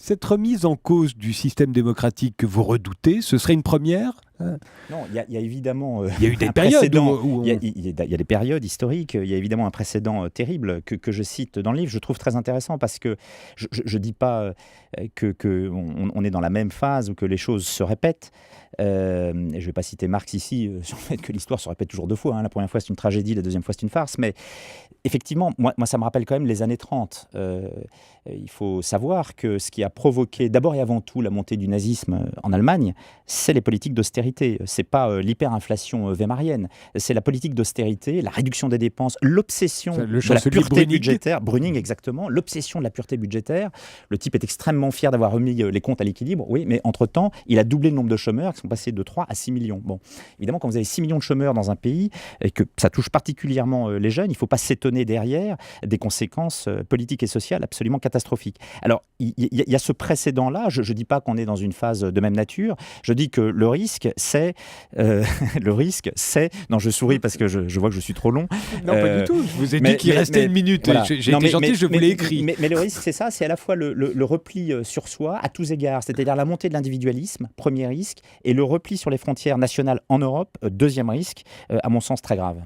Cette remise en cause du système démocratique que vous redoutez, ce serait une première ? Non, il y a évidemment Il y a eu des un périodes précédent. où Il y a des périodes historiques. Il y a évidemment un précédent terrible que je cite dans le livre. Je trouve très intéressant parce que je dis pas on est dans la même phase ou que les choses se répètent. Et je ne vais pas citer Marx ici sur le fait que l'histoire se répète toujours deux fois. Hein. La première fois, c'est une tragédie, la deuxième fois, c'est une farce. Mais effectivement, moi, ça me rappelle quand même les années 30. Il faut savoir que ce qui a provoqué d'abord et avant tout la montée du nazisme en Allemagne, c'est les politiques d'austérité. C'est pas l'hyperinflation weimarienne. C'est la politique d'austérité, la réduction des dépenses, l'obsession de la pureté budgétaire. Bruning, exactement. L'obsession de la pureté budgétaire. Le type est extrêmement fier d'avoir remis les comptes à l'équilibre. Oui, mais entre-temps, il a doublé le nombre de chômeurs qui sont passés de 3 à 6 millions. Bon, évidemment, quand vous avez 6 millions de chômeurs dans un pays et que ça touche particulièrement les jeunes, il ne faut pas s'étonner derrière des conséquences politiques et sociales absolument catastrophiques. Alors, il y a ce précédent-là. Je ne dis pas qu'on est dans une phase de même nature. Je dis que le risque, c'est... Non, je souris parce que je vois que je suis trop long. Non, pas du tout. Je vous ai dit qu'il restait une minute. Voilà. J'ai été gentil, je vous l'ai écrit. Mais le risque, c'est ça. C'est à la fois le repli sur soi à tous égards, c'est-à-dire la montée de l'individualisme, premier risque, et le repli sur les frontières nationales en Europe, deuxième risque, à mon sens très grave.